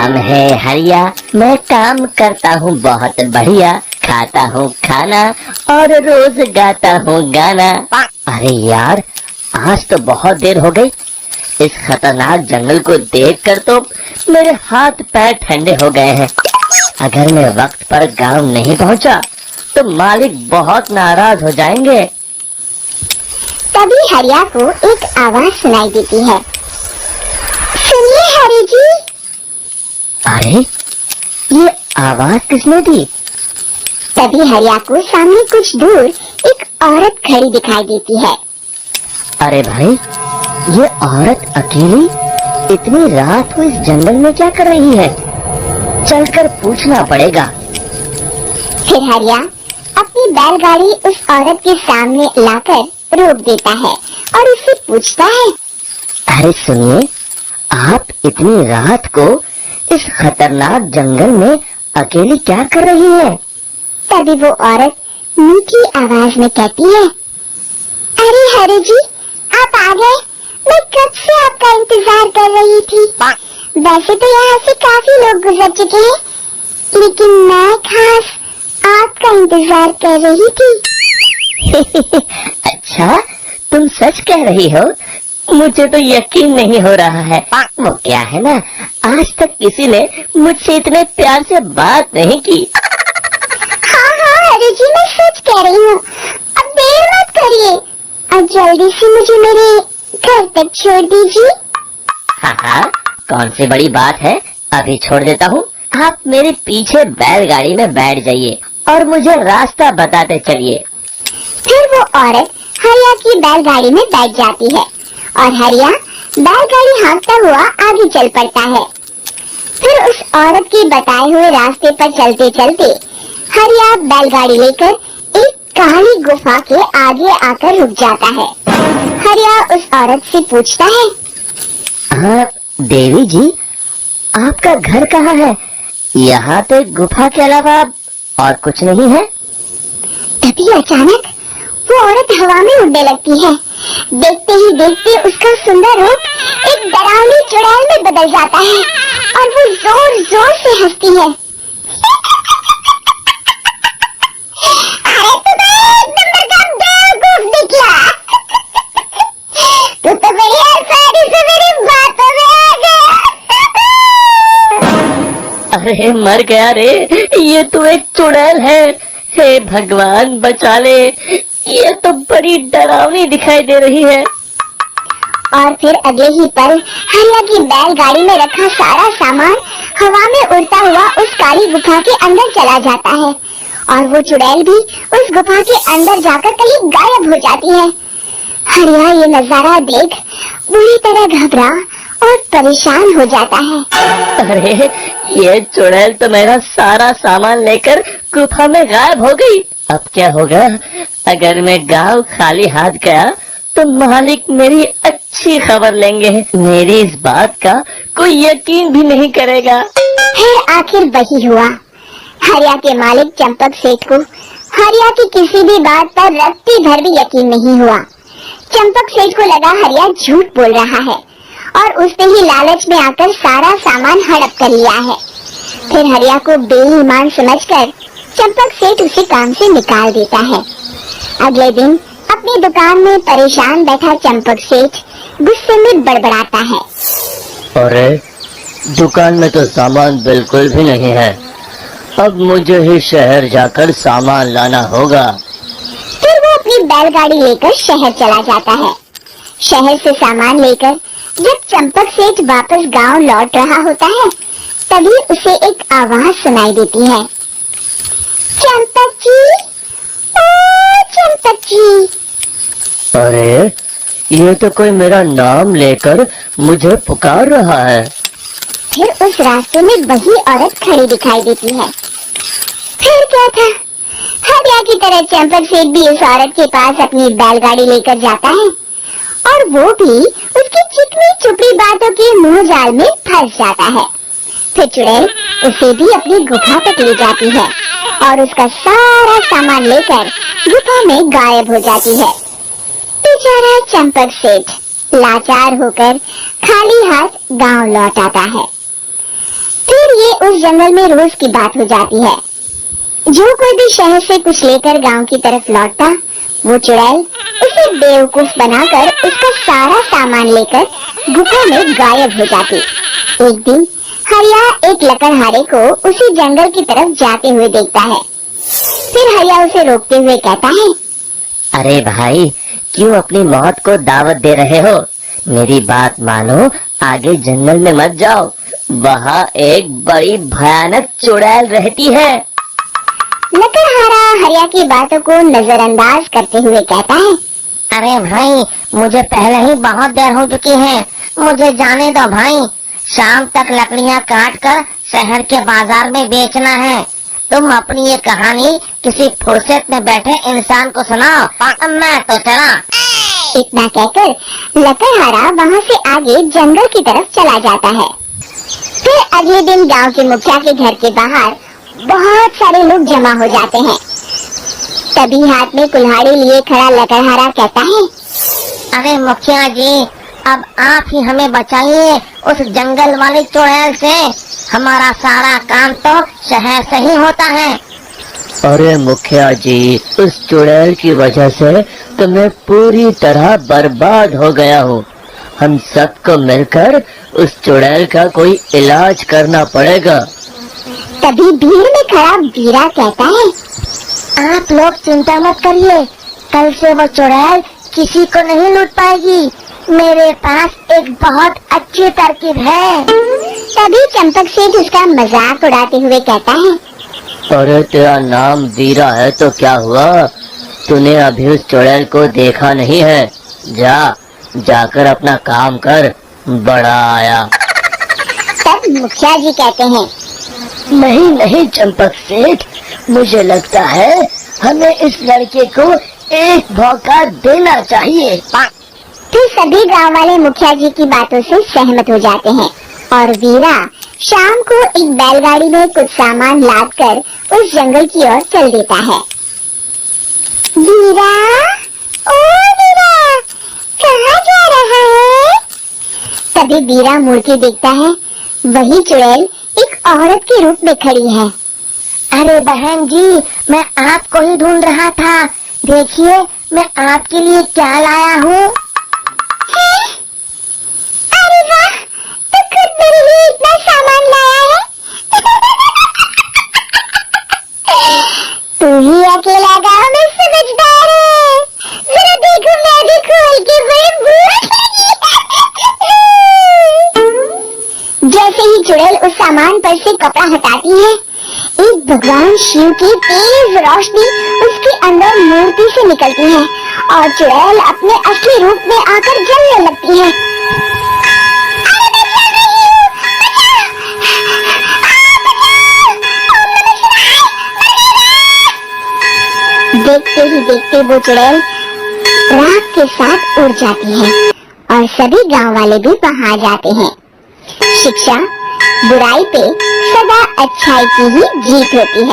नाम है हरिया, मैं काम करता हूँ बहुत बढ़िया, खाता हूँ खाना और रोज गाता हूँ गाना। अरे यार, आज तो बहुत देर हो गई। इस खतरनाक जंगल को देखकर तो मेरे हाथ पैर ठंडे हो गए हैं। अगर मैं वक्त पर गांव नहीं पहुंचा तो मालिक बहुत नाराज हो जाएंगे। तभी हरिया को एक आवाज सुनाई देती है। सुनिए हरि जी। अरे, ये आवाज किसने दी? तभी हरिया को सामने कुछ दूर एक औरत खड़ी दिखाई देती है। अरे भाई, ये औरत अकेली इतनी रात को इस जंगल में क्या कर रही है? चलकर पूछना पड़ेगा। फिर हरिया अपनी बैलगाड़ी उस औरत के सामने लाकर रोक देता है और उससे पूछता है। अरे सुनिए, आप इतनी रात को इस खतरनाक जंगल में अकेली क्या कर रही है? तभी वो औरत मीठी आवाज में कहती है, अरे हरि जी, आप आ गए। मैं कब से आपका इंतजार कर रही थी। वैसे तो यहाँ से काफी लोग गुजर चुके हैं, लेकिन मैं खास आपका इंतजार कर रही थी। अच्छा, तुम सच कह रही हो? मुझे तो यकीन नहीं हो रहा है। वो क्या है ना, आज तक किसी ने मुझसे इतने प्यार से बात नहीं की। हाँ हरि जी, मैं सच कह रही हूँ। अब देर मत करिए और जल्दी से मुझे मेरे घर तक छोड़ दीजिए। हाँ, कौन सी बड़ी बात है, अभी छोड़ देता हूँ। आप मेरे पीछे बैलगाड़ी में बैठ जाइए और मुझे रास्ता बताते चलिए। फिर वो औरत हरिया की बैलगाड़ी में बैठ जाती है और हरिया बैलगाड़ी हाँकता हुआ आगे चल पड़ता है। फिर उस औरत के बताए हुए रास्ते पर चलते चलते हरिया बैलगाड़ी लेकर एक काली गुफा के आगे आकर रुक जाता है। हरिया उस औरत से पूछता है, हाँ देवी जी, आपका घर कहाँ है? यहाँ तो एक गुफा के अलावा और कुछ नहीं है। तभी अचानक वो औरत हवा में उड़ने लगती है। देखते ही देखते उसका सुंदर रूप एक डरावनी चुड़ैल में बदल जाता है और वो जोर जोर से हंसती है। अरे तुम्हें एक नंबर का बेवकूफ निकला। तू तो मेरी आसानी से मेरी बातों में आ गया। अरे मर गया रे, ये तो एक चुड़ैल है। हे भगवान बचा ले, ये तो बड़ी डरावनी दिखाई दे रही है। और फिर अगले ही पल हरिया की बैलगाड़ी में रखा सारा सामान हवा में उड़ता हुआ उस काली गुफा के अंदर चला जाता है और वो चुड़ैल भी उस गुफा के अंदर जाकर कहीं गायब हो जाती है। हरिया ये नजारा देख बुरी तरह घबरा और परेशान हो जाता है। अरे, ये चुड़ैल तो मेरा सारा सामान लेकर गुफा में गायब हो गई। अब क्या होगा? अगर मैं गांव खाली हाथ गया तो मालिक मेरी अच्छी खबर लेंगे। मेरी इस बात का कोई यकीन भी नहीं करेगा। फिर आखिर वही हुआ। हरिया के मालिक चंपक सेठ को हरिया की किसी भी बात पर रत्ती भर भी यकीन नहीं हुआ। चंपक सेठ को लगा हरिया झूठ बोल रहा है और उसने ही लालच में आकर सारा सामान हड़प कर लिया है। फिर हरिया को बेईमान समझकर चंपक सेठ उसे काम से निकाल देता है। अगले दिन अपनी दुकान में परेशान बैठा चंपक सेठ गुस्से में बड़बड़ाता है। अरे, दुकान में तो सामान बिल्कुल भी नहीं है। अब मुझे ही शहर जाकर सामान लाना होगा। फिर वो अपनी बैलगाड़ी लेकर शहर चला जाता है। शहर से सामान लेकर जब चंपक सेठ वापस गांव लौट रहा होता है, तभी उसे एक आवाज सुनाई देती है। चंपक जी, ओ चंपक जी। अरे, ये तो कोई मेरा नाम लेकर मुझे पुकार रहा है। फिर उस रास्ते में वही औरत खड़ी दिखाई देती है। फिर क्या था, हरिया की तरह चंपक सेठ भी उस औरत के पास अपनी बैलगाड़ी लेकर जाता है और वो भी उसकी चिकनी चुपड़ी बातों के मुंह जाल में फंस जाता है। फिर चुड़ैल उसे भी अपनी गुफा तक ले जाती है और उसका सारा सामान लेकर गुफा में गायब हो जाती है। बेचारा चंपक सेठ लाचार होकर खाली हाथ गांव लौट आता है। फिर ये उस जंगल में रोज की बात हो जाती है। जो कोई भी शहर से कुछ लेकर गांव की तरफ लौटता, वो चुड़ैल उसे बेवकूफ बनाकर उसका सारा सामान लेकर गुफा में गायब हो जाती। एक दिन हरिया एक लकड़हारे को उसी जंगल की तरफ जाते हुए देखता है। फिर हरिया उसे रोकते हुए कहता है, अरे भाई, क्यों अपनी मौत को दावत दे रहे हो? मेरी बात मानो, आगे जंगल में मत जाओ, वहाँ एक बड़ी भयानक चुड़ैल रहती है। लकड़हारा हरिया की बातों को नजरअंदाज करते हुए कहता है, अरे भाई, मुझे पहले ही बहुत देर हो चुकी है, मुझे जाने दो भाई। शाम तक लकड़ियाँ काट कर शहर के बाजार में बेचना है। तुम अपनी ये कहानी किसी फुर्सत में बैठे इंसान को सुनाओ, अब मैं तो चला। इतना कहकर लकड़हारा वहाँ से आगे जंगल की तरफ चला जाता है। फिर अगले दिन गांव के मुखिया के घर के बाहर बहुत सारे लोग जमा हो जाते हैं। तभी हाथ में कुल्हाड़ी लिए खड़ा लकड़हारा कहता है, अरे मुखिया जी, अब आप ही हमें बचाइए उस जंगल वाली चुड़ैल से। हमारा सारा काम तो शहर से ही होता है। अरे मुखिया जी, उस चुड़ैल की वजह से तो मैं पूरी तरह बर्बाद हो गया हूँ। हम सबको मिलकर उस चुड़ैल का कोई इलाज करना पड़ेगा। तभी भीड़ में खड़ा वीरा कहता है, आप लोग चिंता मत करिए, कल से वो चुड़ैल किसी को नहीं लूट पाएगी। मेरे पास एक बहुत अच्छी तरकीब है। तभी चंपक सेठ उसका मजाक उड़ाते हुए कहता है, अरे तेरा नाम वीरा है तो क्या हुआ? तूने अभी उस चुड़ैल को देखा नहीं है? जाकर अपना काम कर, बड़ा आया। तब मुखिया जी कहते हैं, नहीं नहीं चंपक सेठ, मुझे लगता है हमें इस लड़के को एक मौका देना चाहिए। फिर सभी गांव वाले मुखिया जी की बातों से सहमत हो जाते हैं और वीरा शाम को एक बैलगाड़ी में कुछ सामान लादकर उस जंगल की ओर चल देता है। वीरा, ओ वीरा, कहाँ जा रहा है? तभी वीरा मुड़ के देखता है, वही चुड़ैल एक औरत के रूप में खड़ी है। अरे बहन जी, मैं आपको ही ढूंढ रहा था। देखिए, मैं आपके लिए क्या लाया हूँ। अरे वाह, तो खुद मेरे लिए इतना सामान लाया है। तू ही अकेला गाँव में समझदार है। जरा देखो, मैं भी खोल के जैसे ही चुड़ैल उस सामान पर से कपड़ा हटाती है, एक भगवान शिव की तेज रोशनी उसके अंदर मूर्ति से निकलती है और चुड़ैल अपने असली रूप में आकर जलने लगती है। देखते ही देखते वो चुड़ैल राख के साथ उड़ जाती है और सभी गांव वाले भी वहां आ जाते हैं। शिक्षा बुराई पे सदा अच्छाई की ही जीत होती है।